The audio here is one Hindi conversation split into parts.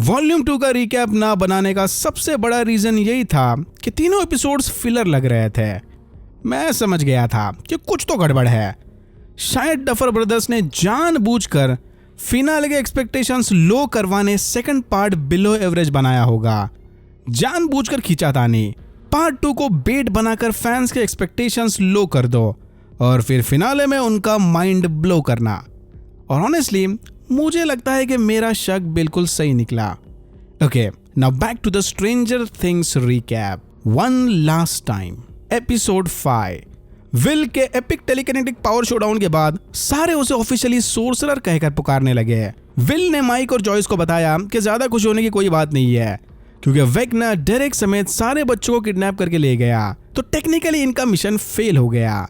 वॉल्यूम 2 का रिकैप ना बनाने का सबसे बड़ा रीजन यही था कि तीनों एपिसोड्स फिलर लग रहे थे। मैं समझ गया था कि कुछ तो गड़बड़ है। शायद डफर ब्रदर्स ने जानबूझकर फिनाले के एक्सपेक्टेशंस लो करवाने सेकंड पार्ट बिलो एवरेज बनाया होगा। जानबूझकर खींचातानी पार्ट 2 को बेट बनाकर फैंस के एक्सपेक्टेशंस लो कर दो और फिर फिनाले में उनका माइंड ब्लो करना। और ऑनेस्टली मुझे लगता है कि मेरा शक बिल्कुल सही निकला। Okay, now back to the Stranger Things recap. One last time, episode 5। Will के एपिक टेलीकिनेटिक पावर शोडाउन के बाद सारे उसे ऑफिशियली सोर्सरर कहकर पुकारने लगे। विल ने माइक और जॉयस को बताया कि ज्यादा खुश होने की कोई बात नहीं है, क्योंकि वेगना डेरेक समेत सारे बच्चों को किडनैप करके ले गया, तो टेक्निकली इनका मिशन फेल हो गया।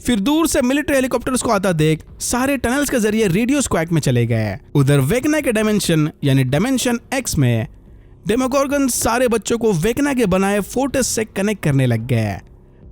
फिर दूर से मिलिट्री हेलीकॉप्टर्स को आता देख सारे टनल्स के जरिए रेडियो स्क्वैक में चले गए। उधर वेगना के डायमेंशन यानी डायमेंशन एक्स में डेमोगोर्गन सारे बच्चों को वेगना के बनाए फोर्ट्रेस से कनेक्ट करने लग गए,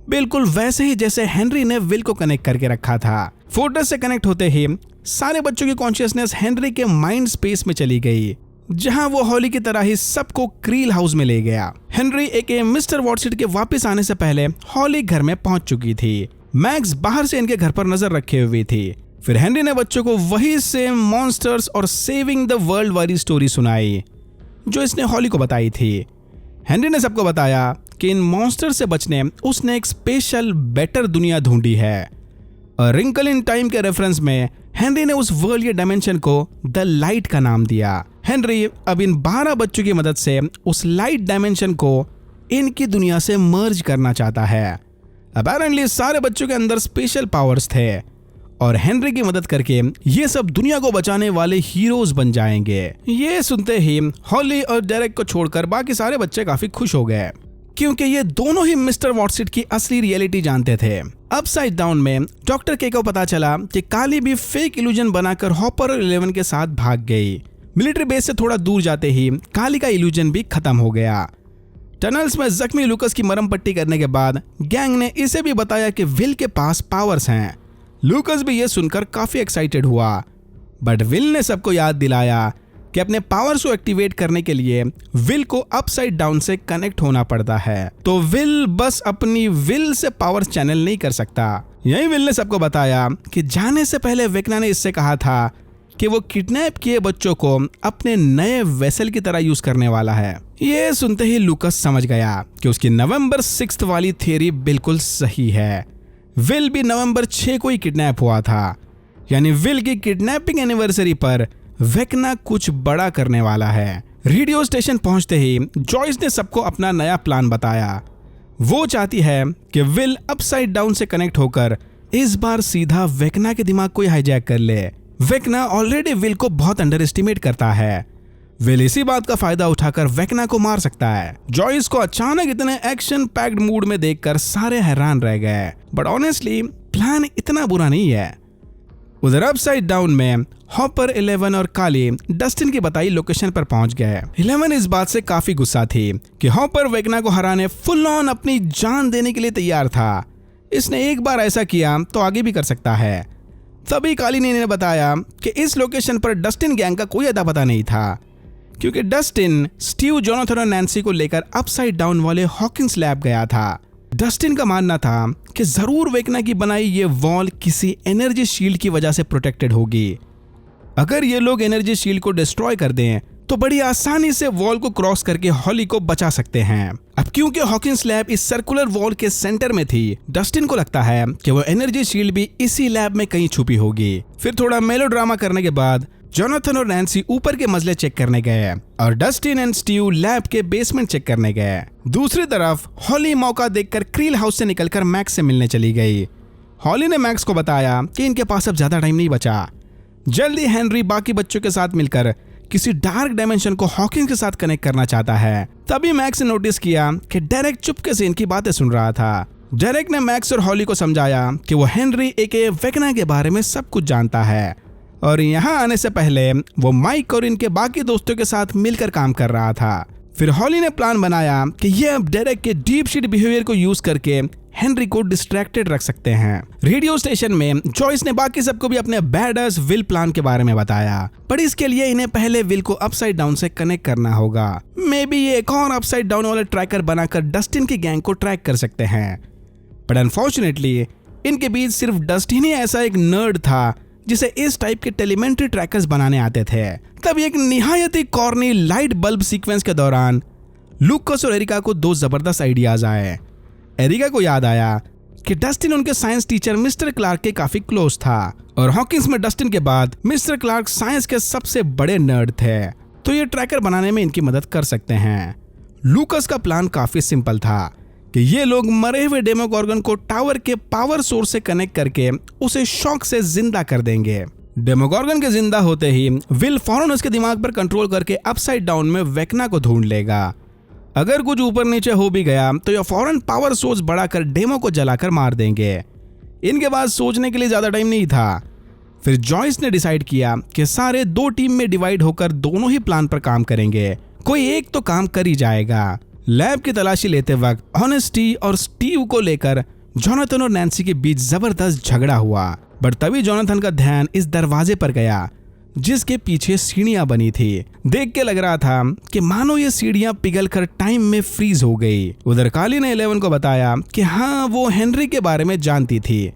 बिल्कुल वैसे ही जैसे हेनरी ने विल को कनेक्ट करके रखा था। फोर्ट्रेस से कनेक्ट होते ही सारे बच्चों की कॉन्शियसनेस हेनरी के माइंड स्पेस में चली गई, जहां वो हॉली की तरह ही सबको क्रील हाउस में ले गया। हेनरी एके मिस्टर वॉटसन के वापस आने से पहले हॉली घर में पहुंच चुकी थी। मैक्स बाहर से इनके घर पर नजर रखे हुए थी। फिर हेनरी ने बच्चों को वही सेम मॉन्स्टर्स और सेविंग द वर्ल्ड वाली स्टोरी सुनाई जो इसने हॉली को बताई थी। हेनरी ने सबको बताया कि इन मॉन्स्टर से बचने उसने एक स्पेशल बेटर दुनिया ढूंढी है। और रिंकल इन टाइम के रेफरेंस में हेनरी ने उस वर्ल्ड या डायमेंशन को द लाइट का नाम दिया। हेनरी अब इन 12 बच्चों की मदद से उस लाइट डायमेंशन को इनकी दुनिया से मर्ज करना चाहता है। अपैरेंटली सारे बच्चों के अंदर स्पेशल पावर्स थे और हेनरी की मदद करके ये सब दुनिया को बचाने वाले हीरोज बन जाएंगे। ये सुनते ही हॉली और डेरेक को छोड़कर बाकी सारे बच्चे काफी खुश हो गए, क्योंकि ये दोनों ही मिस्टर वॉटसन की असली रियलिटी जानते थे। अपसाइड डाउन में डॉक्टर के को पता चला कि काली भी फेक इल्यूजन बनाकर हॉपर 11 के साथ भाग गई। मिलिट्री बेस से थोड़ा दूर जाते ही काली का इल्यूजन भी खत्म हो गया। टनल्स में जख्मी लूकस की मरहम पट्टी करने के बाद गैंग ने इसे भी बताया कि विल के पास पावर्स हैं। लूकस भी ये सुनकर काफी एक्साइटेड हुआ, बट विल ने सबको याद दिलाया कि अपने पावर्स को एक्टिवेट करने के लिए विल को अपसाइड डाउन से कनेक्ट होना पड़ता है। तो विल बस अपनी विल से पावर्स चैनल नहीं कर सकता। यही विल ने सबको बताया कि जाने से पहले वेगना ने इससे कहा था कि वो किडनैप किए बच्चों को अपने नए वेसल की तरह यूज करने वाला है। ये सुनते ही लूकस समझ गया कि उसकी नवंबर 6 वाली थियरी बिल्कुल सही है। विल भी नवंबर 6 को ही किडनैप हुआ था, यानी विल की किडनैपिंग एनिवर्सरी पर वेगना कुछ बड़ा करने वाला है। रेडियो स्टेशन पहुंचते ही जॉयस ने सबको अपना नया प्लान बताया। वो चाहती है कि विल अपसाइड डाउन से कनेक्ट होकर इस बार सीधा वेगना के दिमाग को हैजैक कर ले। वेगना ऑलरेडी विल को बहुत अंडर एस्टिमेट करता है। विल इसी बात का फायदा उठाकर वेगना को मार सकता है। जॉयस को अचानक इतने एक्शन पैक्ड मूड में देखकर सारे हैरान रह गए, बट ऑनेस्टली प्लान इतना बुरा नहीं है। उधर अपसाइड डाउन में हॉपर 11 और काली डस्टिन की बताई लोकेशन पर पहुंच गए। 11 इस बात से काफी गुस्सा थी कि हॉपर वेगना को हराने फुल ऑन अपनी जान देने के लिए तैयार था। इसने एक बार ऐसा किया तो आगे भी कर सकता है। तभी काली ने इन्हें बताया कि इस लोकेशन पर डस्टिन गैंग का कोई अता पता नहीं था, क्योंकि डस्टिन स्टीव, जोनाथन और नैन्सी को लेकर अपसाइड डाउन वाले हॉकिंस लैब गया था। डस्टिन का मानना था कि जरूर वेगना की बनाई ये वॉल किसी एनर्जी शील्ड की वजह से प्रोटेक्टेड होगी। अगर ये लोग एनर्जी शील्ड को डिस्ट्रॉय कर दें तो बड़ी आसानी से वॉल को क्रॉस करके हॉली को बचा सकते हैं। अब क्योंकि हॉकिंस लैब इस सर्कुलर वॉल के सेंटर में थी, डस्टिन को लगता है कि वो एनर्जी शील्ड भी इसी लैब में कहीं छुपी होगी। फिर थोड़ा मेलोड्रामा करने के बाद जोनाथन और नैन्सी ऊपर के मजले चेक करने गए और डस्टिन एंड स्टीव लैब के बेसमेंट चेक करने गए। दूसरी तरफ हॉली मौका देखकर क्रील हाउस से निकलकर मैक्स से मिलने चली गई। हॉली ने मैक्स को बताया कि इनके पास अब ज्यादा टाइम नहीं बचा। जल्दी हेनरी बाकी बच्चों के साथ मिलकर किसी डार्क डायमेंशन को हॉकिंस के साथ कनेक्ट करना चाहता है। तभी मैक्स ने नोटिस किया कि डेरेक चुपके से इनकी बातें सुन रहा था। डेरेक ने मैक्स और हॉली को समझाया कि वो हेनरी एके वेगना के बारे में सब कुछ जानता है और यहाँ आने से पहले वो माइक और इनके बाकी दोस्तों के साथ मिलकर काम कर रहा था। फिर हॉली ने प्लान बनाया कि ये अब डेरेक के डीप शीट बिहेवियर को यूज करके हेनरी को डिस्ट्रैक्टेड रख सकते हैं। रेडियो स्टेशन में जॉयस ने बाकी सबको भी अपने बैडस विल प्लान के बारे में बताया, पर इसके लिए इन्हें पहले विल को अपसाइड डाउन से कनेक्ट करना होगा। मे बी ये एक और अपसाइड डाउन वाला ट्रैकर बनाकर डस्टिन की गैंग को ट्रैक कर सकते हैं। बट अनफॉर्चुनेटली इनके बीच सिर्फ डस्टिन ही ऐसा एक नर्ड था जिसे इस टाइप के टेलीमेंट्री ट्रैकर्स बनाने आते थे। तभी एक निहायत ही कॉर्नी लाइट बल्ब सीक्वेंस के दौरान लूकस और एरिका को दो जबरदस्त आइडियाज आए। एरिका को याद आया कि डस्टिन उनके साइंस टीचर मिस्टर क्लार्क के काफी क्लोज था और हॉकिंस में डस्टिन के बाद मिस्टर क्लार्क साइंस के सबसे बड़े नर्ड थे, तो ये ट्रैकर बनाने में इनकी मदद कर सकते हैं। लूकस का प्लान काफी सिंपल था कि ये लोग मरे हुए डेमोगॉर्गन को टावर के पावर सोर्स से कनेक्ट करके उसे शॉक से जिंदा कर देंगे। डेमोगॉर्गन के जिंदा होते ही विल फौरन उसके दिमाग पर कंट्रोल करके अपसाइड डाउन में वेकना को ढूंढ लेगा। अगर कुछ ऊपर नीचे हो भी गया तो ये फौरन पावर सोर्स बढ़ाकर डेमो को जलाकर मार देंगे। इनके पास सोचने के लिए ज्यादा टाइम नहीं था। फिर जॉयस ने डिसाइड किया कि सारे दो टीम में डिवाइड होकर दोनों ही प्लान पर काम करेंगे, कोई एक तो काम कर ही जाएगा। लैब की तलाशी लेते वक्त ऑनेस्टी और स्टीव को लेकर जोनाथन और नैन्सी के बीच जबरदस्त झगड़ा हुआ, बट तभी जोनाथन का ध्यान इस दरवाजे पर गया जिसके पीछे सीढ़ियां बनी थी। देख के लग रहा था कि मानो ये सीढ़ियां पिघलकर टाइम में फ्रीज हो गई। उधर काली ने 11 को बताया कि हाँ वो हेनरी के बारे में जानती थी,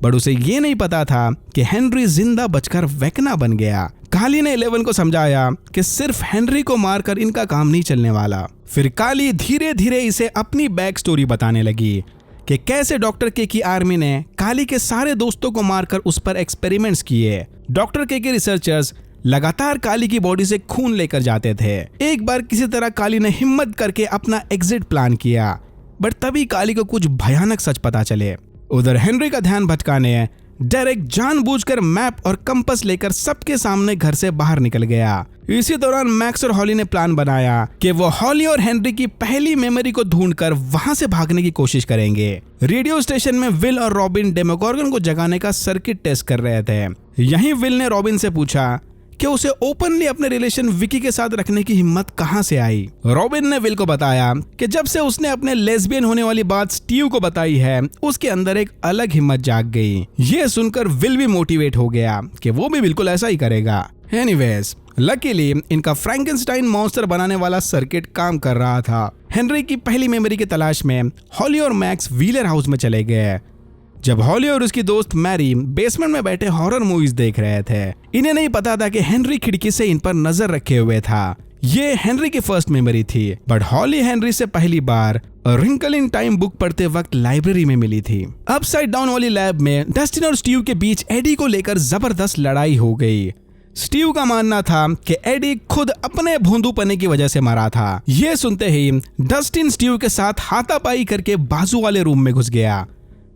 बट उसे ये नहीं पता था कि हेनरी जिंदा बचकर वेकना बन गया। काली ने 11 को समझाया कि सिर्फ हेनरी को मारकर इनका काम नहीं चलने वाला। फिर काली धीरे धीरे इसे अपनी बैक स्टोरी बताने लगी कि कैसे डॉक्टर के की आर्मी ने काली के सारे दोस्तों को मारकर उस पर एक्सपेरिमेंट्स किए। डॉक्टर के रिसर्चर्स लगातार काली की बॉडी से खून लेकर जाते थे। एक बार किसी तरह काली ने हिम्मत करके अपना एग्जिट प्लान किया, बट तभी काली को कुछ भयानक सच पता चले। उधर हेनरी का ध्यान भटकाने डेरेक जानबूझकर मैप और कंपास लेकर सबके सामने घर से बाहर निकल गया। इसी दौरान मैक्स और हॉली ने प्लान बनाया कि वो हॉली और हेनरी की पहली मेमोरी को ढूंढकर वहां से भागने की कोशिश करेंगे। रेडियो स्टेशन में विल और रॉबिन डेमोगॉर्गन को जगाने का सर्किट टेस्ट कर रहे थे। यहीं विल ने रॉबिन से पूछा कि उसे ओपनली अपने रिलेशन विकी के साथ रखने की हिम्मत कहां से आई। रॉबिन ने विल को बताया कि जब से उसने अपने लेस्बियन होने वाली बात स्टीव को बताई है, उसके अंदर एक अलग हिम्मत जाग गई। ये सुनकर विल भी मोटिवेट हो गया कि वो भी बिल्कुल ऐसा ही करेगा। एनीवेज, लकीली इनका फ्रैंकेनस्टाइन मॉन्स्टर बनाने वाला सर्किट काम कर रहा था। हेनरी की पहली मेमोरी की तलाश में हॉली और मैक्स व्हीलर हाउस में चले गए। जब हॉली और उसकी दोस्त मैरी बेसमेंट में बैठे हॉरर मूवीज देख रहे थे, इन्हें नहीं पता था कि हेनरी खिड़की से इन पर नजर रखे हुए था। ये हेनरी की फर्स्ट मेमोरी थी, बट हॉली हेनरी से पहली बार रिंकल इन टाइम बुक पढ़ते वक्त लाइब्रेरी में मिली थी। अपसाइड डाउन वाली लैब में डस्टिन और स्टीव के बीच एडी को लेकर जबरदस्त लड़ाई हो गई। स्टीव का मानना था कि एडी खुद अपने भोंदूपने की वजह से मरा था। ये सुनते ही डस्टिन स्टीव के साथ हाथापाई करके बाजू वाले रूम में घुस गया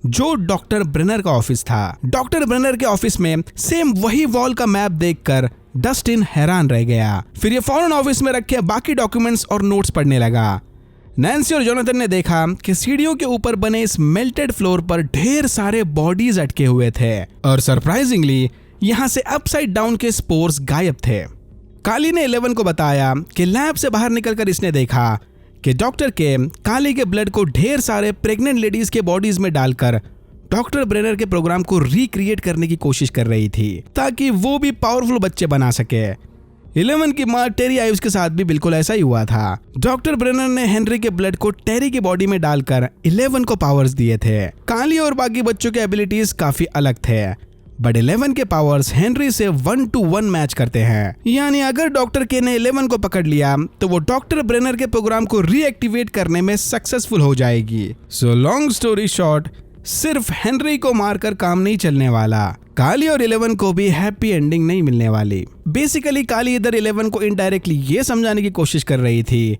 जो डॉक्टर ब्रेनर का ऑफिस था। डॉक्टर ब्रेनर के ऑफिस में सेम वही वॉल का मैप देखकर डस्टिन हैरान रह गया। फिर ये फौरन ऑफिस में रखे बाकी डॉक्यूमेंट्स और नोट्स पढ़ने लगा। नैन्सी और जोनाथन ने देखा कि सीढ़ियों के ऊपर बने इस मेल्टेड फ्लोर पर ढेर सारे बॉडीज अटके हुए थे और सरप्राइजिंगली यहाँ से अपसाइड डाउन के स्पोर्स गायब थे। काली ने 11 को बताया कि लैब से बाहर निकलकर इसने देखा कि डॉक्टर के काली के ब्लड को ढेर सारे प्रेग्नेंट लेडीज के बॉडीज में डालकर डॉक्टर ब्रेनर के प्रोग्राम को रिक्रिएट करने की कोशिश कर रही थी ताकि वो भी पावरफुल बच्चे बना सके। 11 की मां टेरी आइव्स के साथ भी बिल्कुल ऐसा ही हुआ था। डॉक्टर ब्रेनर ने हेनरी के ब्लड को टेरी की बॉडी में डालकर 11 को पावर्स दिए थे। काली और बाकी बच्चों के एबिलिटीज काफी अलग थे, बट 11 के पावर्स हेनरी से 1-to-1 मैच करते हैं। यानी अगर डॉक्टर के ने 11 को पकड़ लिया तो वो डॉक्टर ब्रेनर के प्रोग्राम को रीएक्टिवेट करने में सक्सेसफुल हो जाएगी। सो लॉन्ग स्टोरी शॉर्ट, सिर्फ हेनरी को मारकर काम नहीं चलने वाला, काली और 11 को भी हैप्पी एंडिंग नहीं मिलने वाली। बेसिकली काली इधर 11 को इनडायरेक्टली ये समझाने की कोशिश कर रही थी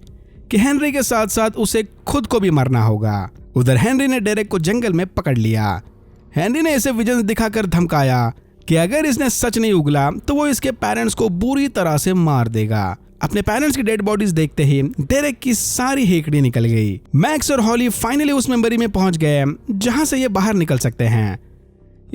कि हेनरी के साथ साथ उसे खुद को भी मरना होगा। उधर हेनरी ने डेरेक को जंगल में पकड़ लिया। हेनरी ने इसे विजन दिखाकर धमकाया कि अगर इसने सच नहीं उगला तो वो इसके पेरेंट्स को बुरी तरह से मार देगा। अपने पेरेंट्स की डेड बॉडीज देखते ही डेरेक की सारी हेकड़ी निकल गई। मैक्स और हॉली फाइनली उस मेमोरी में पहुंच गए जहां से ये बाहर निकल सकते हैं,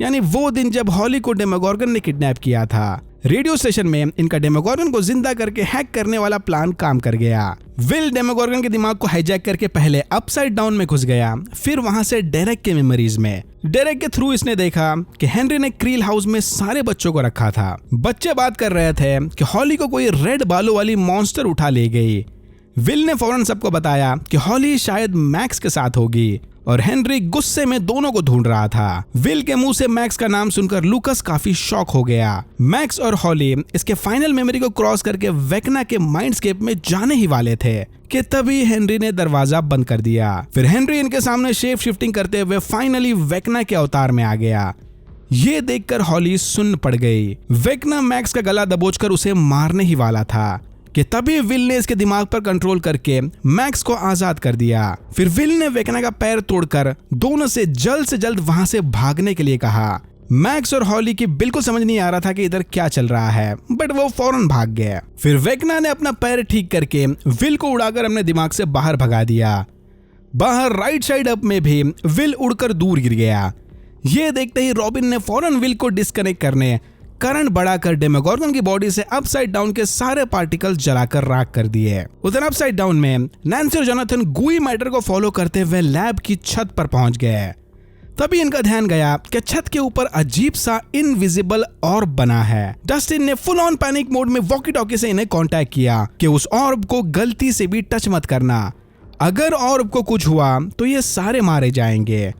यानी वो दिन जब हॉली को डेमोगॉर्गन ने किडनैप किया था। रेडियो स्टेशन में इनका डेमोगोर्गन को जिंदा करके हैक करने वाला प्लान काम कर गया। विल डेमोगोर्गन के दिमाग को हाईजैक करके पहले अपसाइड डाउन में घुस गया, फिर वहां से डेरेक के मेमोरीज में। डेरेक के थ्रू इसने देखा कि हेनरी ने क्रील हाउस में सारे बच्चों को रखा था। बच्चे बात कर रहे थे कि हॉली को कोई रेड बालों वाली मॉन्स्टर उठा ले गई। विल ने फौरन सबको बताया कि हॉली शायद मैक्स के साथ होगी और हेनरी गुस्से में दोनों को ढूंढ रहा था। विल के मुंह से मैक्स का नाम सुनकर लूकस काफी शॉक हो गया। मैक्स और हॉली इसके फाइनल मेमोरी को क्रॉस करके वेकना के माइंडस्केप में जाने ही वाले थे कि तभी हेनरी ने दरवाजा बंद कर दिया। फिर हेनरी इनके सामने शेप शिफ्टिंग करते हुए फाइनली वेकना के अवतार में आ गया। ये देखकर हॉली सुन्न पड़ गई। वेकना मैक्स का गला दबोचकर उसे मारने ही वाला था कि तभी विल ने इसके दिमाग पर कंट्रोल करके मैक्स को आजाद कर दिया। फिर विल ने वेकना का पैर तोड़कर दोनों से जल्द वहां से भागने के लिए कहा। मैक्स और हॉली की बिल्कुल समझ नहीं आ रहा था कि इधर क्या चल रहा है, बट वो फौरन भाग गए। फिर वेकना ने अपना पैर ठीक करके विल को उड़ाकर अपने दिमाग से बाहर भगा दिया। बाहर राइट साइड अप में भी विल उड़कर दूर गिर गया। ये देखते ही रॉबिन ने फौरन विल को डिस्कनेक्ट करने करंट बढ़ाकर डेमोगोर्गन की बॉडी से अपसाइड डाउन के सारे पार्टिकल जलाकर राख कर दिए। उधर अपसाइड डाउन में नैंसी और जोनाथन गुई मैटर को फॉलो करते हुए लैब की छत पर पहुंच गए। तभी इनका ध्यान गया कि छत के ऊपर अजीब सा इनविजिबल ऑर्ब बना है। डस्टिन ने फुल ऑन पैनिक मोड में वॉकी टॉकी से इन्हें कांटेक्ट किया कि उस ऑर्ब को गलती से भी टच मत करना, अगर ऑर्ब को कुछ हुआ तो ये सारे मारे जाएंगे।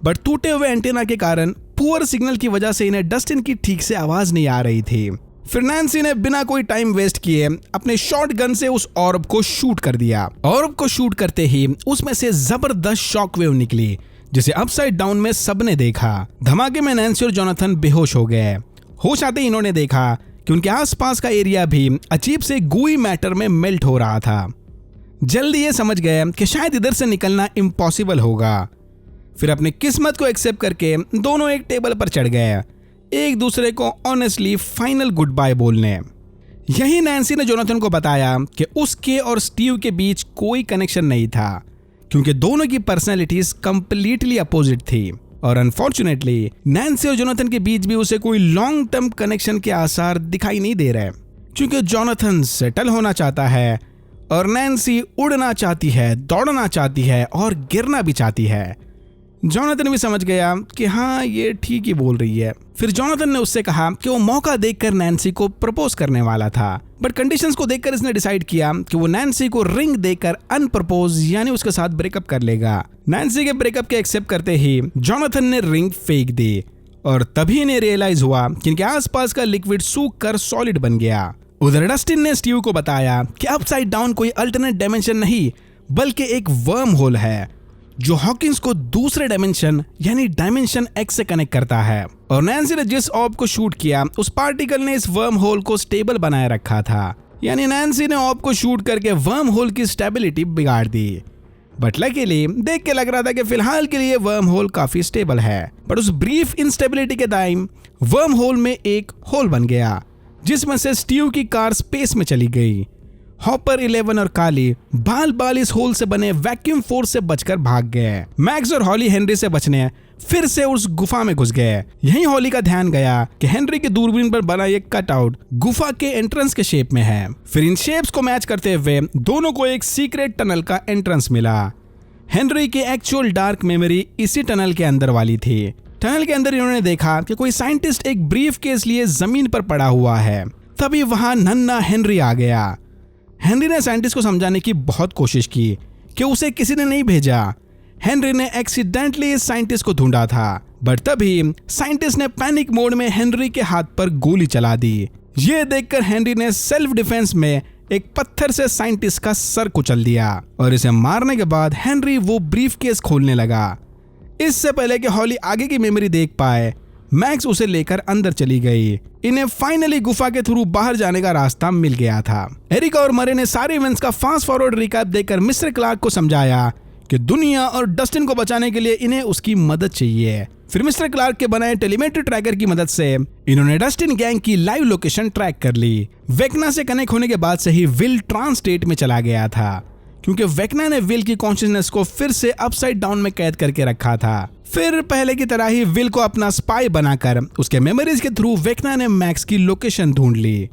बट टूटे हुए एंटेना के कारण पुअर सिग्नल की वजह से इन्हें डस्टिन की ठीक से आवाज नहीं आ रही थी। फिर नैंसी ने बिना कोई टाइम वेस्ट किए अपने शॉर्ट गन से उस ऑर्ब को शूट कर दिया। ऑर्ब को शूट करते ही उसमें से जबरदस्त शॉकवेव निकली, जिसे अपसाइड डाउन में सबने देखा। धमाके में नैंसी और जोनाथन बेहोश हो गए। होश आते ही इन्होंने देखा कि उनके आसपास का एरिया भी अजीब से गुई मैटर में मेल्ट हो रहा था। जल्दी ये समझ गए कि शायद इधर से निकलना इम्पॉसिबल होगा। फिर अपनी किस्मत को एक्सेप्ट करके दोनों एक टेबल पर चढ़ गए, एक दूसरे को ऑनेस्टली फाइनल गुड बाय बोलने। यही नैंसी ने जोनाथन को बताया कि उसके और स्टीव के बीच कोई कनेक्शन नहीं था, क्योंकि दोनों की पर्सनैलिटीज कंप्लीटली अपोजिट थी। और अनफॉर्चुनेटली नैंसी और जोनाथन के बीच भी उसे कोई लॉन्ग टर्म कनेक्शन के आसार दिखाई नहीं दे रहे, क्योंकि जोनाथन सेटल होना चाहता है और नैंसी उड़ना चाहती है, दौड़ना चाहती है और गिरना भी चाहती है। जोनाथन भी समझ गया कि हाँ, ये ठीक ही बोल रही है। फिर जोनाथन ने उससे कहा कि वो मौका देखकर नैंसी को प्रपोज करने वाला था, बट कंडीशंस को देखकर इसने डिसाइड किया कि वो नैंसी को रिंग देकर अनप्रपोज यानी उसके साथ ब्रेकअप कर लेगा। नैंसी के ब्रेकअप के एक्सेप्ट करते ही जोनाथन ने रिंग फेंक दी और तभी इन्हें रियलाइज हुआ कि इनके आसपास का लिक्विड सूख कर सॉलिड बन गया। उधर डस्टिन ने स्टीव को बताया कि अपसाइड डाउन कोई अल्टरनेट डायमेंशन नहीं, बल्कि एक वर्म होल है जो हॉकिंस को दूसरे डायमेंशन यानी डायमेंशन एक्स से कनेक्ट करता है। और नैंसी ने जिस ऑर्ब को शूट किया उस पार्टिकल ने इस वर्म होल को स्टेबल बनाए रखा था, यानी नैंसी ने ऑर्ब को शूट करके वर्म होल की स्टेबिलिटी बिगाड़ दी। बट लकीली देख के लग रहा था कि फिलहाल के लिए वर्म होल काफी स्टेबल है, बट उस ब्रीफ इंस्टेबिलिटी के टाइम वर्म होल में एक होल बन गया, जिसमें से स्टीव की कार स्पेस में चली गई। हॉपर 11 और काली बाल इस होल से बने वैक्यूम फोर्स से बचकर भाग गए। मैक्स और हॉली हेनरी से बचने फिर से उस गुफा में घुस गए। यहीं हॉली का ध्यान गया कि हेनरी की दूरबीन पर बना एक कटआउट गुफा के एंट्रेंस के शेप में है। फिर इन शेप्स को मैच करते हुए दोनों को एक सीक्रेट टनल का एंट्रेंस मिला। हेनरी की एक्चुअल डार्क मेमोरी इसी टनल के अंदर वाली थी। टनल के अंदर इन्होंने देखा कि कोई साइंटिस्ट एक ब्रीफ केस लिए जमीन पर पड़ा हुआ है। तभी वहां नन्हा हेनरी आ गया। हेनरी ने साइंटिस्ट को समझाने की बहुत कोशिश की कि उसे किसी ने नहीं भेजा। हेनरी ने एक्सीडेंटली इस साइंटिस्ट को ढूंढा था, बट तभी साइंटिस्ट ने पैनिक मोड में हेनरी के हाथ पर गोली चला दी। ये देखकर हेनरी ने सेल्फ डिफेंस में एक पत्थर से साइंटिस्ट का सर कुचल दिया और इसे मारने के बाद हेनरी वो ब्रीफ केस खोलने लगा। इससे पहले कि हॉली आगे की मेमोरी देख पाए, मैक्स उसे लेकर अंदर चली गई। इन्हें फाइनली गुफा के थ्रू बाहर जाने का रास्ता मिल गया था। एरिका और मरे ने सारे इवेंट्स का फास्ट फॉरवर्ड रिकैप देकर मिस्टर क्लार्क को समझाया कि दुनिया और डस्टिन को बचाने के लिए इन्हें उसकी मदद चाहिए। फिर मिस्टर क्लार्क के बनाए टेलीमेट्री ट्रैकर की मदद से इन्होंने डस्टिन गैंग की लाइव लोकेशन ट्रैक कर ली। वेकना से कनेक्ट होने के बाद से ही विल ट्रांस स्टेट में चला गया था, क्योंकि वेकना ने विल की कॉन्शियसनेस को फिर से अपसाइड डाउन में कैद करके रखा था। फिर पहले की तरह ही विल को अपना स्पाई बनाकर उसके मेमोरीज के थ्रू वेकना ने मैक्स की लोकेशन ढूंढ ली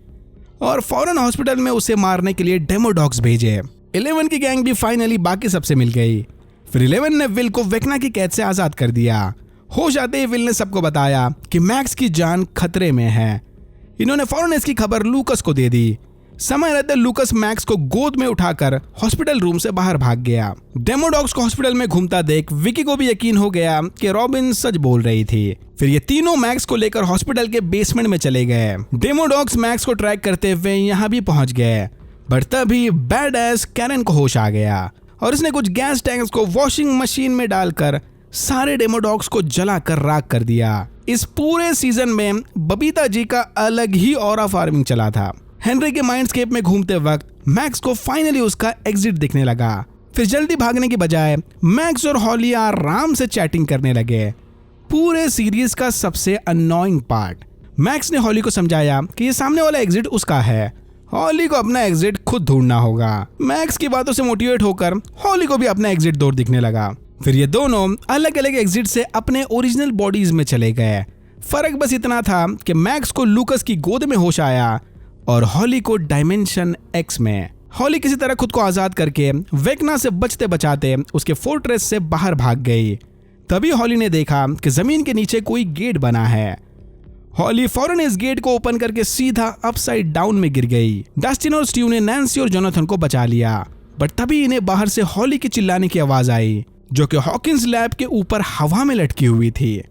और फौरन हॉस्पिटल में उसे मारने के लिए डेमो डॉग्स भेजे। 11 की गैंग भी फाइनली बाकी सबसे मिल गई। फिर 11 ने विल को वेकना की कैद से आजाद कर दिया। होश आते ही विल ने सबको बताया कि मैक्स की जान खतरे में है। इन्होंने फौरन इसकी खबर लूकस को दे दी। समय रहते लूकस मैक्स को गोद में उठाकर हॉस्पिटल रूम से बाहर भाग गया। डेमो डॉग्स को हॉस्पिटल में घूमता देख विकी को भी यकीन हो गया कि रॉबिन सच बोल रही थी। फिर ये तीनों मैक्स को लेकर हॉस्पिटल के बेसमेंट में चले गए। डेमो डॉग्स मैक्स को ट्रैक करते हुए यहाँ भी पहुंच गए, बट तभी बैड एस कैरन को होश आ गया और उसने कुछ गैस टैंक्स को वॉशिंग मशीन में डालकर सारे डेमो डॉग्स को जलाकर राख कर दिया। इस पूरे सीजन में बबीता जी का अलग ही ऑरा फार्मिंग चला था। हेनरी के माइंडस्केप में घूमते वक्त मैक्स को फाइनली उसका एग्जिट दिखने लगा। फिर जल्दी भागने की बजाय मैक्स और हॉली आराम से चैटिंग करने लगे। पूरे सीरीज का सबसे अननोइंग पार्ट, मैक्स ने हॉली को समझाया कि ये सामने वाला एग्जिट उसका है, हॉली को अपना एग्जिट खुद ढूंढना होगा। मैक्स की बातों से मोटिवेट होकर हॉली को भी अपना एग्जिट दूर दिखने लगा। फिर ये दोनों अलग अलग एग्जिट से अपने ओरिजिनल बॉडीज में चले गए। फर्क बस इतना था कि मैक्स को लूकस की गोद में होश आया और हॉली को डायमेंशन एक्स में। हॉली किसी तरह खुद को आजाद करके वेकना से बचते बचाते उसके फोर्ट्रेस से बाहर भाग गई। तभी हॉली ने देखा कि जमीन के नीचे कोई गेट बना है। हॉली फौरन इस गेट को ओपन करके सीधा अपसाइड डाउन में गिर गई। डस्टिन और स्टीव ने नैन्सी और जोनाथन को बचा लिया, बट तभी इन्हें बाहर से हॉली की चिल्लाने की आवाज आई, जो कि हॉकिंस लैब के ऊपर हवा में लटकी हुई थी।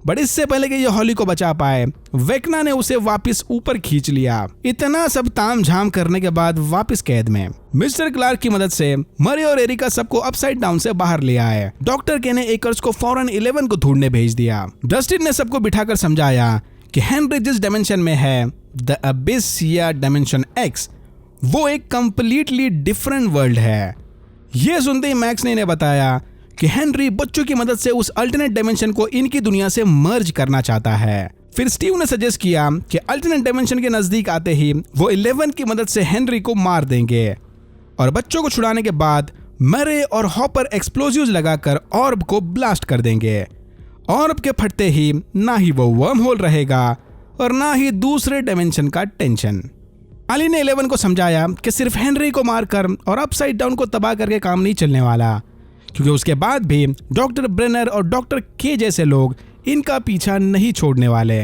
बट इससे पहले कि ये हॉली को बचा पाए, वेकना ने उसे वापस ऊपर खींच लिया। इतना सब तामझाम करने के बाद वापस कैद में मिस्टर क्लार्क की मदद से मरे और एरिका सबको अपसाइड डाउन से बाहर ले आए। डॉक्टर के ने एकर्स को फौरन 11 को ढूंढने भेज दिया। डस्टिन ने सबको बिठाकर समझाया कि हेनरी जिस डायमेंशन में है, द अबिस या डायमेंशन एक्स, वो एक कंप्लीटली डिफरेंट वर्ल्ड है। ये सुनते ही मैक्स ने इन्हें बताया कि हेनरी बच्चों की मदद से उस अल्टरनेट डायमेंशन को इनकी दुनिया से मर्ज करना चाहता है। फिर स्टीव ने सजेस्ट किया कि अल्टरनेट डायमेंशन के नजदीक आते ही वो 11 की मदद से हेनरी को मार देंगे और बच्चों को छुड़ाने के बाद मरे और हॉपर एक्सप्लोजिव्स लगाकर ऑर्ब को ब्लास्ट कर देंगे। ऑर्ब के फटते ही ना ही वो वर्म होल रहेगा और ना ही दूसरे डायमेंशन का टेंशन। अली ने 11 को समझाया कि सिर्फ हेनरी को मारकर और अपसाइड डाउन को तबाह करके काम नहीं चलने वाला, क्योंकि उसके बाद भी डॉक्टर ब्रेनर और डॉक्टर के जैसे लोग इनका पीछा नहीं छोड़ने वाले।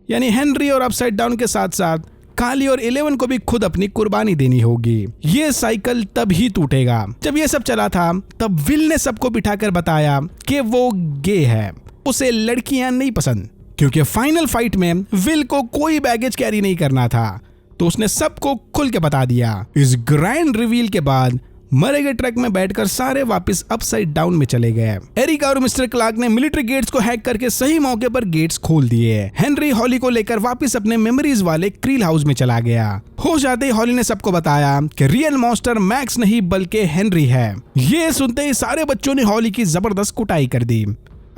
यानी हेनरी और अपसाइड डाउन के साथ साथ काली और 11 को भी खुद अपनी कुर्बानी देनी होगी। ये साइकिल तब ही टूटेगा। जब ये सब चला था तब विल ने सबको बिठाकर बताया कि वो गे है, उसे लड़कियां नहीं पसंद। क्योंकि फाइनल फाइट में विल को कोई बैगेज कैरी नहीं करना था, तो उसने सबको खुल के बता दिया। इस ग्रैंड रिवील के बाद मरे गए ट्रक में बैठकर सारे वापस अपसाइड डाउन में चले गए। एरिका और मिस्टर क्लार्क ने मिलिट्री गेट्स को हैक करके सही मौके पर गेट्स खोल दिए। हेनरी हॉली को लेकर वापस अपने मेमोरीज वाले क्रील हाउस में चला गया। हो जाते ही हॉली ने सबको बताया कि रियल मॉन्स्टर मैक्स नहीं बल्कि हेनरी है। ये सुनते ही सारे बच्चों ने हॉली की जबरदस्त कुटाई कर दी।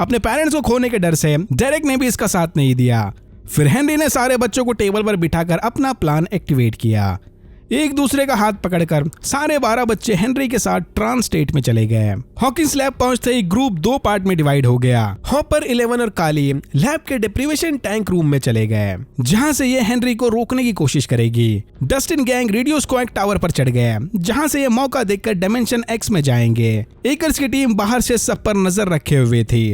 अपने पेरेंट्स को खोने के डर से डेरेक ने भी इसका साथ नहीं दिया। फिर हेनरी ने सारे बच्चों को टेबल पर बिठाकर अपना प्लान एक्टिवेट किया। एक दूसरे का हाथ पकड़कर सारे 12 बच्चे हेनरी के साथ ट्रांस स्टेट में चले गए। हॉकिंस लैब पहुंचते ही ग्रुप 2 पार्ट में डिवाइड हो गया। हॉपर, 11 और काली लैब के डिप्रीवेशन टैंक रूम में चले गए, जहां से ये हेनरी को रोकने की कोशिश करेगी। डस्टिन गैंग रेडियो स्क्वाक टावर पर चढ़ गए, जहां से ये मौका देखकर डायमेंशन एक्स में जाएंगे। एकर्स की टीम बाहर से सब पर नजर रखे हुए थी।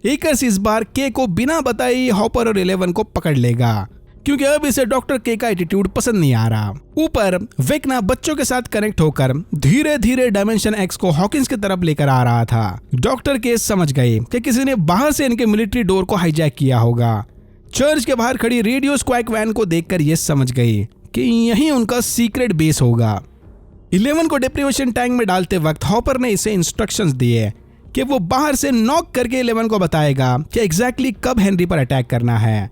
एकर्स इस बार के को बिना बताए हॉपर और 11 को पकड़ लेगा, क्योंकि अब इसे डॉक्टर के का एटीट्यूड पसंद नहीं आ रहा। ऊपर वेकना बच्चों के साथ कनेक्ट होकर धीरे धीरे डायमेंशन एक्स को हॉकिंस की तरफ लेकर आ रहा था। डॉक्टर के समझ गए कि किसी ने बाहर से इनके मिलिट्री डोर को हाईजैक किया होगा। चर्च के बाहर खड़ी रेडियो स्क्वाक वैन को देखकर ये समझ गई कि यही उनका सीक्रेट बेस होगा। 11 को डिप्रीवेशन टैंक में डालते वक्त हॉपर ने इसे इंस्ट्रक्शंस दिए कि वो बाहर से नॉक करके 11 को बताएगा कि एग्जैक्टली कब हेनरी पर अटैक करना है,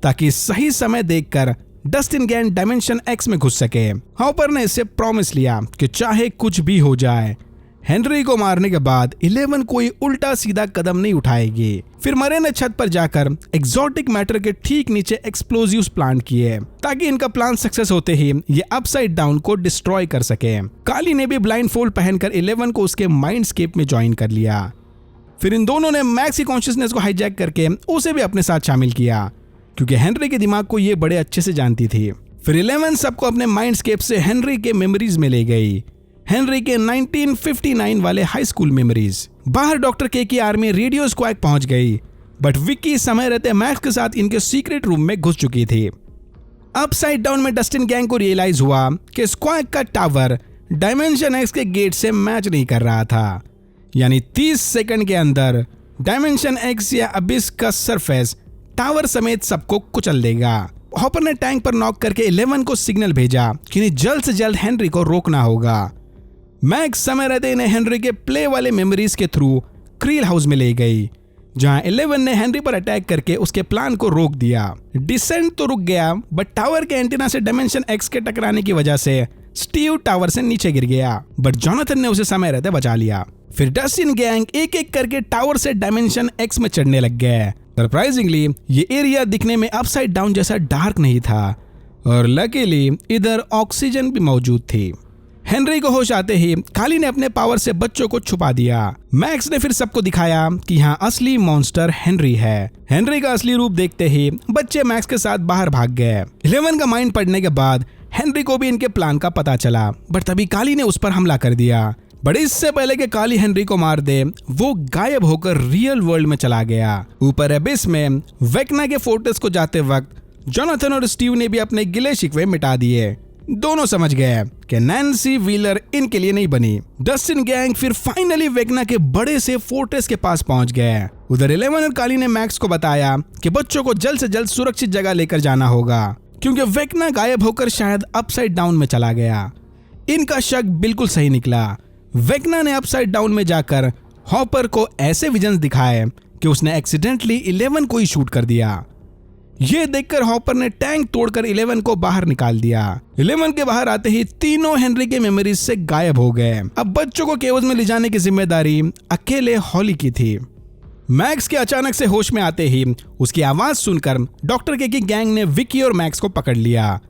ताकि सही समय देखकर डस्टिन गैंग डायमेंशन एक्स में घुस सके। हॉपर ने इससे प्रॉमिस लिया कि चाहे कुछ भी हो जाए, हेनरी को मारने के बाद 11 कोई उल्टा सीधा कदम नहीं उठाएगी। फिर मरे ने छत पर जाकर एक्सोटिक मैटर के ठीक नीचे एक्सप्लोजिव्स प्लांट किए, ताकि इनका प्लान सक्सेस होते ही ये अपसाइड डाउन को डिस्ट्रॉय कर सके। काली ने भी ब्लाइंड फोल्ड पहनकर 11 को उसके माइंडस्केप में ज्वाइन कर लिया। फिर इन दोनों ने मैक्स की कॉन्शियसनेस को हाईजैक करके उसे भी अपने साथ शामिल किया, क्योंकि हेनरी के दिमाग को ये बड़े अच्छे से जानती थी। फिर 11 सबको अपने माइंडस्केप से हेनरी के मेमोरीज में ले गई, हेनरी के 1959 वाले हाई स्कूल मेमोरीज। बाहर डॉक्टर के की आर्मी रेडियो स्क्वाक पहुंच गई, बट विक्की समय रहते मैक्स के साथ इनके सीक्रेट रूम में घुस चुकी थी। अपसाइड डाउन में डस्टिन गैंग को रियलाइज हुआ कि स्क्वाक का टावर डायमेंशन एक्स के गेट से मैच नहीं कर रहा था, यानी 30 सेकंड के अंदर डायमेंशन एक्स या अबिस का सरफेस टावर समेत सबको कुचल देगा। हॉपर ने टैंक पर नॉक करके 11 को सिग्नल भेजा कि इन्हें जल्द से जल्द हेनरी को रोकना होगा। मैक्स समय रहते इन्हें हेनरी के प्ले वाले मेमोरीज के थ्रू क्रील हाउस में ले गई, जहां 11 ने हेनरी पर अटैक करके उसके प्लान को रोक दिया। डिसेंट तो रुक गया, बट टावर के एंटीना से डायमेंशन एक्स के टकराने की वजह से स्टीव टावर से नीचे गिर गया, बट जोनाथन ने उसे समय रहते बचा लिया। फिर डस्टिन गैंग एक एक करके टावर से डायमेंशन एक्स में चढ़ने लग गए। सरप्राइजिंगली ये एरिया दिखने में अपसाइड डाउन जैसा डार्क नहीं था, और लकीली इधर ऑक्सीजन भी मौजूद थी। हेनरी को होश आते ही काली ने अपने पावर से बच्चों को छुपा दिया। मैक्स ने फिर सबको दिखाया कि यहाँ असली मॉन्स्टर हेनरी है। हेनरी का असली रूप देखते ही बच्चे मैक्स के साथ बाहर भाग गए। 11 का माइंड पढ़ने के बाद हेनरी को भी इनके प्लान का पता चला, बट तभी काली ने उस पर हमला कर दिया। बट इससे पहले कि काली हेनरी को मार दे, वो गायब होकर रियल वर्ल्ड में चला गया। ऊपर एबिस में वेकना के फोर्ट्रेस को जाते वक्त जोनाथन और स्टीव ने भी अपने गिले शिकवे मिटा दिए। दोनों समझ गए कि नैन्सी व्हीलर इनके लिए नहीं बनी। डस्टिन गैंग फिर फाइनली वेकना के बड़े से फोर्ट्रेस के पास पहुंच गए। उधर 11 और काली ने मैक्स को बताया कि बच्चों को जल्द से जल्द सुरक्षित जगह लेकर जाना होगा, क्योंकि वेकना गायब होकर शायद अपसाइड डाउन में चला गया। इनका शक बिल्कुल सही निकला। वेकना ने अपसाइड डाउन में जाकर हॉपर को ऐसे विजन्स दिखाए कि उसने एक्सीडेंटली 11 को ही शूट कर दिया। ये देखकर हॉपर ने टैंक तोड़कर 11 को बाहर निकाल दिया। 11 के बाहर आते ही तीनों हेनरी के मेमोरीज से गायब हो गए। अब बच्चों को केवस में ले जाने की जिम्मेदारी अकेले हॉली की थी। मैक्स के अचानक से होश में आते ही उसकी आवाज सुनकर डॉक्टर के की गैंग ने विकी और मैक्स को पकड़ लिया,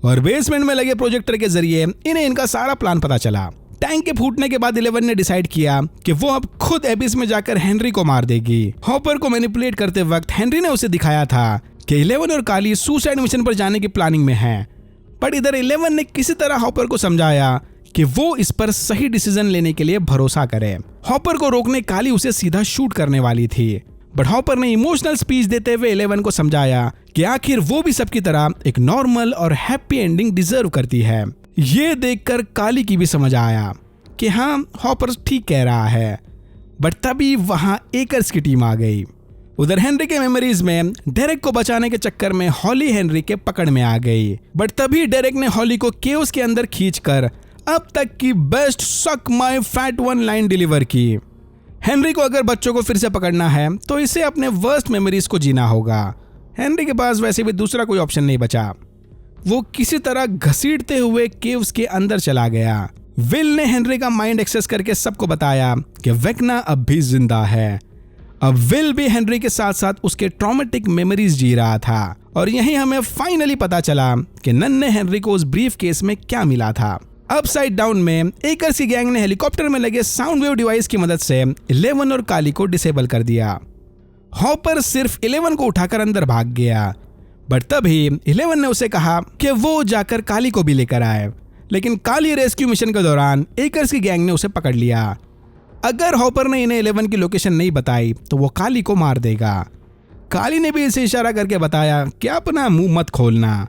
और बेसमेंट में लगे प्रोजेक्टर के जरिए इन्हें इनका सारा प्लान पता चला। टैंक के फूटने के बाद 11 ने डिसाइड किया कि वो अब खुद एबिस में जाकर हेनरी को मार देगी। हॉपर को मैनिपुलेट करते वक्त हेनरी ने उसे दिखाया था कि 11 और काली सुसाइड मिशन पर जाने की प्लानिंग में हैं। पर इधर 11 ने किसी तरह हॉपर को समझाया कि वो इस पर सही डिसीजन लेने के लिए भरोसा करे। हॉपर को रोकने काली उसे सीधा शूट करने वाली थी, बट हॉपर ने इमोशनल स्पीच देते हुए 11 को समझाया कि आखिर वो भी सबकी तरह एक नॉर्मल और हैप्पी एंडिंग डिजर्व करती है। ये देखकर काली की भी समझ आया कि हाँ, हॉपर ठीक कह रहा है। बट तभी वहां एकर्स की टीम आ गई। उधर हेनरी के मेमोरीज में डेरेक को बचाने के चक्कर में हॉली हेनरी के पकड़ में आ गई, बट तभी डेरेक ने हॉली को केओस के अंदर खींचकर अब तक की बेस्ट सक my fat one line deliver की। हेनरी को अगर बच्चों को फिर से पकड़ना है तो इसे अपने वर्स्ट मेमोरीज को जीना होगा। हेनरी के पास वैसे भी दूसरा कोई ऑप्शन नहीं बचा। वो किसी तरह घसीटते हुए केव्स के अंदर चला गया। विल ने हेनरी का माइंड एक्सेस करके सबको बताया कि वेकना अब भी जिंदा है। अब विल भी हेनरी के साथ साथ उसके ट्रॉमेटिक मेमोरीज जी रहा था, और यहीं हमें फाइनली पता चला कि नन्हे हेनरी को उस ब्रीफ केस में क्या मिला था। अपसाइड डाउन में एकर्स की गैंग ने हेलीकॉप्टर में लगे साउंड वेव डिवाइस की मदद से 11 और काली को डिसेबल कर दिया। हॉपर सिर्फ 11 को उठाकर अंदर भाग गया, बट तभी 11 ने उसे कहा कि वो जाकर काली को भी लेकर आए, लेकिन काली रेस्क्यू मिशन के दौरान एकर्स की गैंग ने उसे पकड़ लिया। अगर हॉपर ने इन्हें 11 की लोकेशन नहीं बताई तो वो काली को मार देगा। काली ने भी इसे इशारा करके बताया कि अपना मुंह मत खोलना,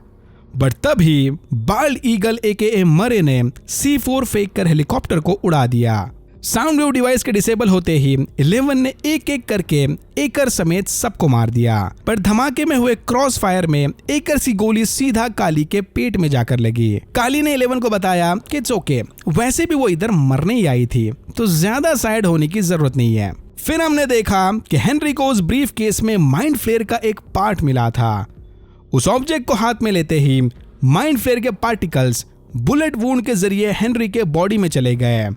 बट तभी बाल्ड ईगल एके मरे ने C4 फेंक कर हेलीकॉप्टर को उड़ा दिया। साउंड वेव डिवाइस के डिसेबल होते ही 11 ने एक एक करके एकर समेत सबको मार दिया, पर धमाके में हुए क्रॉस फायर में एकर की गोली सीधा काली के पेट में जाकर लगी। काली ने 11 को बताया कि इट्स ओके, वैसे भी वो इधर मरने ही आई थी, तो ज्यादा साइड होने की जरूरत नहीं है। फिर हमने देखा कि हेनरी को उस ब्रीफ केस में माइंड फ्लेयर का एक पार्ट मिला था। उस ऑब्जेक्ट को हाथ में लेते ही माइंड फ्लेयर के पार्टिकल्स बुलेट वूंड के जरिए हेनरी के बॉडी में चले गए,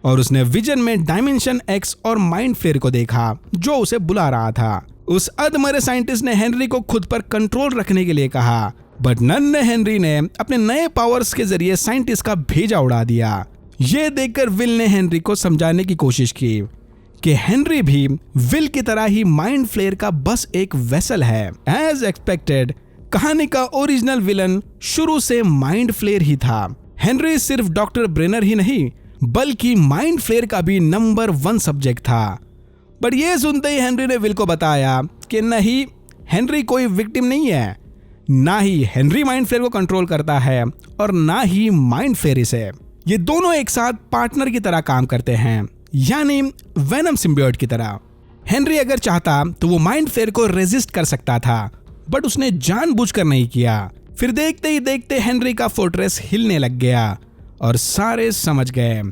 और उसने विजन में डायमेंशन एक्स और माइंड फ्लेयर को देखा जो उसे बुला रहा था। उस अधमरे साइंटिस्ट ने हेनरी को खुद पर कंट्रोल रखने के लिए कहा, बट नन्हे हेनरी ने अपने नए पावर्स के जरिए साइंटिस्ट का भेजा उड़ा दिया। ये देखकर विल ने हेनरी को समझाने की कोशिश की कि हेनरी भी विल की तरह ही माइंड फ्लेयर का बस एक वेसल है। एज एक्सपेक्टेड, कहानी का ओरिजिनल विलन शुरू से माइंड फ्लेयर ही था। हेनरी सिर्फ डॉक्टर ब्रेनर ही नहीं बल्कि माइंड फ्लेयर का भी नंबर 1 सब्जेक्ट था। बट ये सुनते ही हेनरी ने विल को बताया कि नहीं, हेनरी कोई विक्टिम नहीं है, ना ही हेनरी माइंड फ्लेयर को कंट्रोल करता है और ना ही माइंड फ्लेयर इसे। ये दोनों एक साथ पार्टनर की तरह काम करते हैं, यानी वेनम सिम्बियोट की तरह। हेनरी अगर चाहता तो वो माइंड फ्लेयर को रेजिस्ट कर सकता था, बट उसने जानबूझकर नहीं किया। फिर देखते ही देखते हेनरी का फोर्ट्रेस हिलने लग गया और सारे समझ गए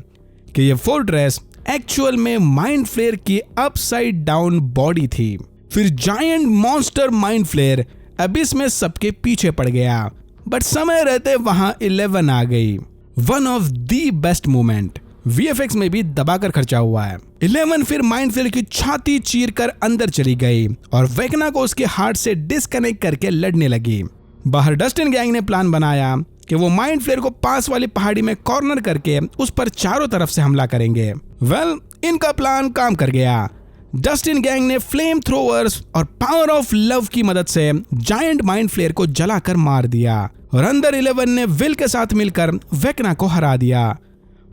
कि ये फोर्ट्रेस एक्चुअल में माइंड फ्लेयर की अपसाइड डाउन बॉडी थी। फिर giant monster Mind Flayer abyss में सबके पीछे पड़ गया, बट समय रहते वहां 11 आ गई। One of the best moment, VFX में भी दबाकर खर्चा हुआ है। 11 फिर माइंड फ्लेयर की छाती चीर कर अंदर चली गई और वेकना को उसके हार्ट से डिस्कनेक्ट करके लड़ने लगी। बाहर डस्टिन गैंग ने प्लान बनाया कि वो माइंड फ्लेयर को पास वाली पहाड़ी में कॉर्नर करके उस पर चारों तरफ से हमला करेंगे। वेल, इनका प्लान काम कर गया। डस्टिन गैंग ने फ्लेम थ्रोवर्स और पावर ऑफ लव की मदद से जायंट माइंड फ्लेयर को जलाकर मार दिया और अंदर 11 ने विल के साथ मिलकर वेकना को हरा दिया।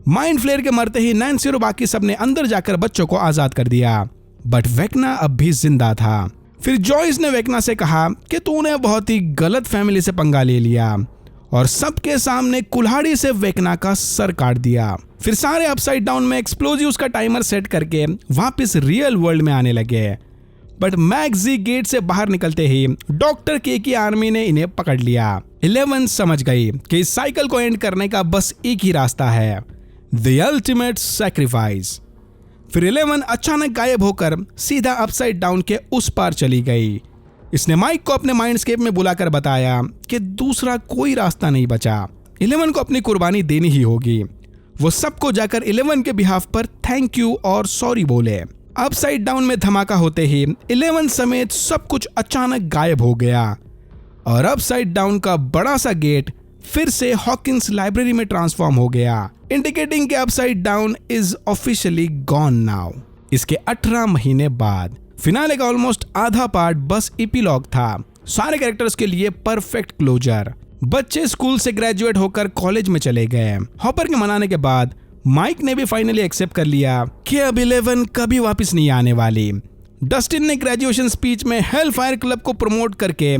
माइंड फ्लेयर के मरते ही नैन्सी और बाकी सब ने अंदर जाकर बच्चों को आजाद कर दिया, बट वेकना अब भी जिंदा था। फिर जॉयस ने वेकना से कहा कि तूने बहुत ही गलत फैमिली से पंगा ले लिया और सबके सामने कुल्हाड़ी से वेकना का सर काट दिया। फिर सारे अपसाइड डाउन में एक्सप्लोजिव्स का टाइमर सेट करके वापस रियल वर्ल्ड में आने लगे। बट मैक्सी गेट से बाहर निकलते ही डॉक्टर के की आर्मी ने इन्हें पकड़ लिया। 11 समझ गई कि इस साइकिल को एंड करने का बस एक ही रास्ता है, द अल्टीमेट सैक्रिफाइस। फिर 11 अचानक गायब होकर सीधा अपसाइड डाउन के उस पार चली गई। इसने माइक को अपने माइंडस्केप में बुलाकर बताया कि दूसरा कोई रास्ता नहीं बचा, 11 को अपनी कुर्बानी देनी ही होगी। वो सबको जाकर 11 के बिहाफ पर थैंक यू और सॉरी बोले। अपसाइड डाउन में धमाका होते ही 11 समेत सब कुछ अचानक गायब हो गया और अपसाइड डाउन का बड़ा सा गेट फिर से हॉकिंस लाइब्रेरी में ट्रांसफॉर्म हो गया, इंडिकेटिंग कि upside down is officially gone now. इसके 18 महीने बाद फिनाले का ऑलमोस्ट आधा पार्ट बस एपिलॉग था, सारे कैरेक्टर्स के लिए परफेक्ट क्लोजर। बच्चे स्कूल से ग्रेजुएट होकर कॉलेज में चले गए। हॉपर के मनाने के बाद माइक ने भी फाइनली एक्सेप्ट कर लिया कि अब 11 कभी वापस नहीं आने वाली। डस्टिन ने ग्रेजुएशन स्पीच में हेल फायर क्लब को प्रमोट करके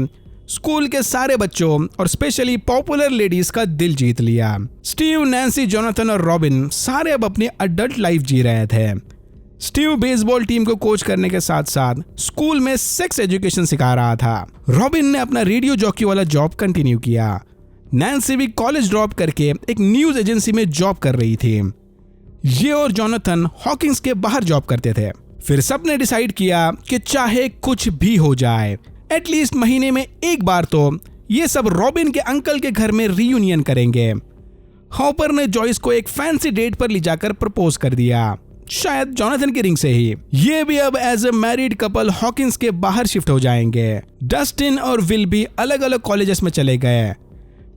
स्कूल के सारे बच्चों और स्पेशली पॉपुलर लेडीज का दिल जीत लिया। स्टीव, नैन्सी, जोनाथन और रॉबिन सारे अब अपनी अडल्ट लाइफ जी रहे थे। स्टीव बेसबॉल टीम को कोच करने के साथ साथ स्कूल में सेक्स एजुकेशन सिखा रहा था। रॉबिन ने अपना रेडियो जॉकी वाला जॉब कंटिन्यू किया। नैन्सी भी कॉलेज ड्रॉप करके एक न्यूज एजेंसी में जॉब कर रही थी। ये और जोनाथन हॉकिंस के बाहर जॉब करते थे। फिर सबने डिसाइड किया कि चाहे कुछ भी हो जाए, एटलीस्ट महीने में एक बार तो ये सब रॉबिन के अंकल के घर में रीयूनियन करेंगे। हॉपर ने जॉयस को एक फैंसी डेट पर ले जाकर प्रपोज कर दिया, शायद जोनाथन की रिंग से ही। ये भी अब as a married couple Hawkins के बाहर शिफ्ट हो जाएंगे। डस्टिन और विल भी अलग अलग कॉलेजेस में चले गए।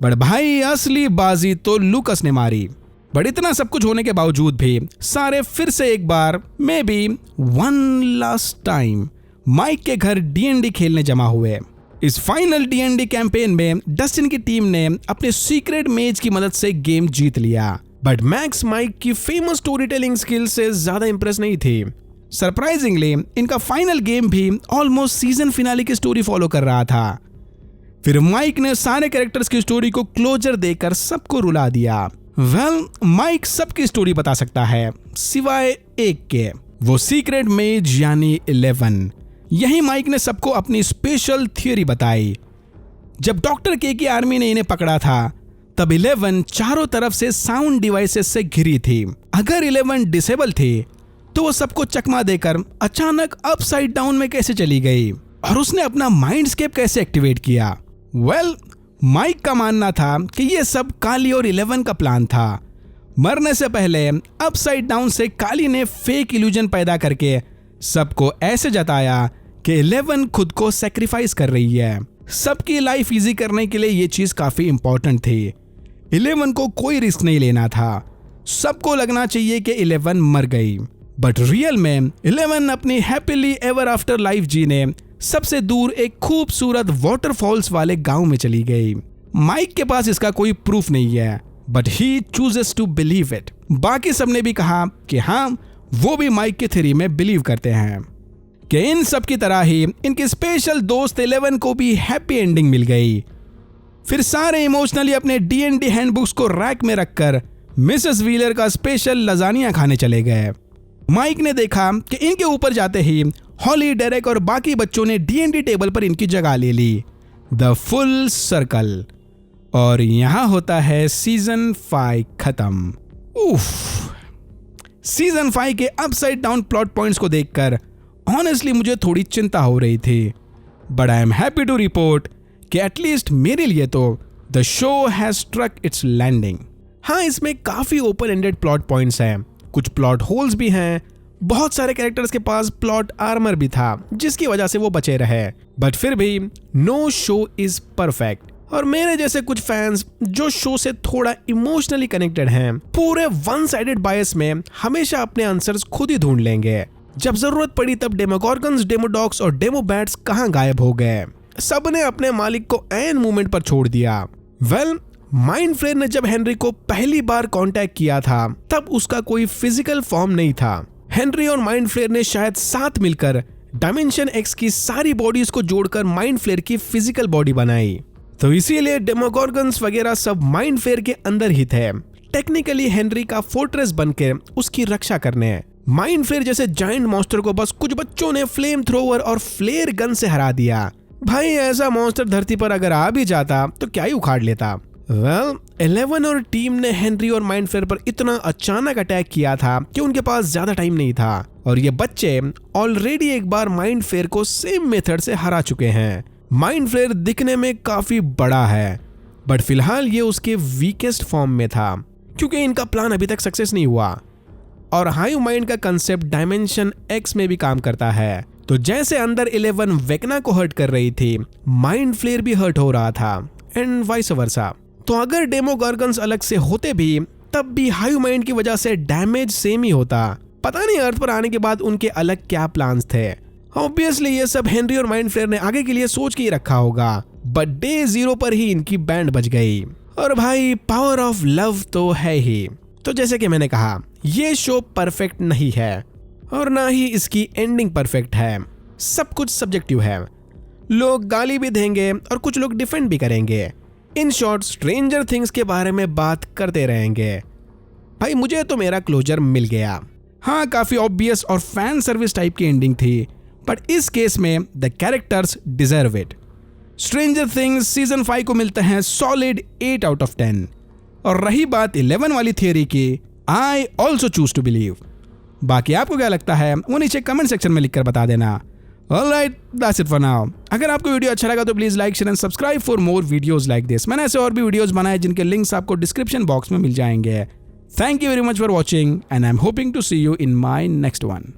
बट भाई असली बाजी तो लूकस ने मारी। बट इतना सब कुछ होने के बावजूद भी सारे फिर से एक बार maybe one last time Mike के घर D&D खेलने जमा हुए। इस फाइनल D&D कैंपेन में डस्टिन की टीम ने अपने सीक्रेट मेज की मदद से गेम जीत लिया, बट मैक्स माइक की फेमस स्टोरी टेलिंग स्किल से ज्यादा इंप्रेस नहीं थी। सरप्राइजिंगली इनका फाइनल गेम भी ऑलमोस्ट सीजन फिनाले की स्टोरी फॉलो कर रहा था। फिर माइक ने सारे कैरेक्टर्स की स्टोरी को क्लोजर देकर सबको रुला दिया। वेल, माइक सबकी स्टोरी बता सकता है सिवाय एक के, वो सीक्रेट मेज यानी 11। यही माइक ने सबको अपनी स्पेशल थियोरी बताई। जब डॉक्टर के की आर्मी ने इन्हें पकड़ा था तब 11 चारों तरफ से साउंड डिवाइसेस से घिरी थी। अगर 11 डिसेबल थी तो वो सबको चकमा देकर अचानक अपसाइड डाउन में कैसे चली गई और उसने अपना माइंडस्केप कैसे एक्टिवेट किया। वेल, माइक का मानना था कि ये सब काली और 11 का प्लान था। मरने से पहले अपसाइड डाउन से काली ने फेक इल्यूजन पैदा करके सबको ऐसे जताया कि 11 खुद को सैक्रिफाइस कर रही है। सबकी लाइफ इजी करने के लिए ये चीज काफी इंपॉर्टेंट थी। 11 को कोई रिस्क नहीं लेना था। सबको लगना चाहिए कि 11 मर गई। बट रियल में 11 अपनी हैप्पीली एवर आफ्टर लाइफ जीने सबसे दूर एक खूबसूरत वाटरफॉल्स वाले गांव में चली गई। माइक के पास इसका कोई प्रूफ नहीं है, but he chooses to believe it. बाकी सबने भी कहा कि हाँ, वो भी माइक की थ्योरी में बिलीव करते हैं कि इन सब की तरह ही इनके स्पेशल दोस्त 11 को भी हैप्पी एंडिंग मिल गई। फिर सारे इमोशनली अपने D&D हैंडबुक्स को रैक में रखकर मिसेस व्हीलर का स्पेशल लजानिया खाने चले गए। माइक ने देखा कि इनके ऊपर जाते ही हॉली, डेरेक और बाकी बच्चों ने D&D टेबल पर इनकी जगह ले ली। The full circle. और यहां होता है सीजन 5 खत्म। उफ, सीजन 5 के अपसाइड डाउन प्लॉट पॉइंट्स को देखकर ऑनेस्टली मुझे थोड़ी चिंता हो रही थी, but I am happy to report कि एटलीस्ट मेरे लिए तो the show has struck its landing. हाँ, इसमें काफी ओपन एंडेड प्लॉट पॉइंट्स हैं, कुछ प्लॉट होल्स भी हैं, बहुत सारे कैरेक्टर्स के पास प्लॉट आर्मर भी था जिसकी वजह से वो बचे रहे, बट फिर भी नो शो इज परफेक्ट। और मेरे जैसे कुछ फैंस जो शो से थोड़ा इमोशनली कनेक्टेड हैं, पूरे वन साइडेड बायस में हमेशा अपने आंसर्स खुद ही ढूंढ लेंगे। जब जरूरत पड़ी तब डेमोगॉर्गन्स, डेमोडॉग्स और डेमोबैट्स कहां गायब हो गए। सबने अपने मालिक को ऐन मोमेंट पर छोड़ दिया। वेल, माइंड फ्लेयर ने जब हेनरी को पहली बार कांटेक्ट किया था तब उसका कोई फिजिकल फॉर्म नहीं था। हेनरी और माइंड फ्लेयर ने शायद साथ मिलकर डायमेंशन एक्स की सारी बॉडीज को जोड़कर माइंड फ्लेयर की फिजिकल बॉडी बनाई, तो इसीलिए डेमोगॉर्गन्स वगैरह सब माइंड फ्लेयर के अंदर ही थे, टेक्निकली हेनरी का फोर्ट्रेस बनके उसकी रक्षा करने। माइंड फ्लेयर जैसे जायंट मॉन्स्टर को बस कुछ बच्चों ने फ्लेम थ्रोवर और फ्लेयर गन से हरा दिया। भाई, ऐसा मॉन्स्टर धरती पर अगर आ भी जाता तो क्या ही उखाड़ लेता। वेल, 11 और टीम ने हेनरी और माइंड फ्लेयर पर इतना अचानक अटैक किया था कि उनके पास ज्यादा टाइम नहीं था, और ये बच्चे ऑलरेडी एक बार माइंड फ्लेयर को सेम मेथड से हरा चुके हैं। माइंड फ्लेयर दिखने में काफी बड़ा है, बट फिलहाल ये उसके वीकेस्ट फॉर्म में था क्योंकि इनका प्लान अभी तक सक्सेस नहीं हुआ। और हाई माइंड का कंसेप्ट डायमेंशन एक्स में भी काम करता है, तो जैसे अंदर 11 वेकना को हर्ट कर रही थी, माइंड फ्लेयर भी हर्ट हो रहा था, एंड वाइस वर्सा। तो अगर डेमोगॉर्गन्स अलग से होते भी तब भी हाई माइंड की वजह से डैमेज सेम ही होता। पता नहीं अर्थ पर आने के बाद उनके अलग क्या प्लान्स थे। ऑब्वियसली ये सब हेनरी और माइंड फ्लेयर ने आगे के लिए सोच के ही रखा होगा, बट डे 0 पर ही इनकी बैंड बज गई। और भाई, पावर ऑफ लव तो है ही। तो जैसे कि मैंने कहा, ये शो परफेक्ट नहीं है और ना ही इसकी एंडिंग परफेक्ट है। सब कुछ सब्जेक्टिव है, लोग गाली भी देंगे और कुछ लोग डिफेंड भी करेंगे। इन शॉर्ट, स्ट्रेंजर थिंग्स के बारे में बात करते रहेंगे। भाई, मुझे तो मेरा क्लोजर मिल गया। हाँ, काफी ऑब्वियस और फैन सर्विस टाइप की एंडिंग थी, बट इस केस में the characters deserve it. Stranger things season 5 को मिलता है सॉलिड 8 आउट ऑफ 10। और रही बात 11 वाली थियरी की, I also choose to believe. बाकी आपको क्या लगता है वो नीचे कमेंट सेक्शन में लिखकर बता देना। Alright, that's it for now. अगर आपको वीडियो अच्छा लगा तो please like, share and subscribe for more videos like this. मैंने ऐसे और भी वीडियोस बनाए जिनके लिंक्स आपको डिस्क्रिप्शन बॉक्स में मिल जाएंगे। Thank you very much for watching and I am hoping to see you in my next one.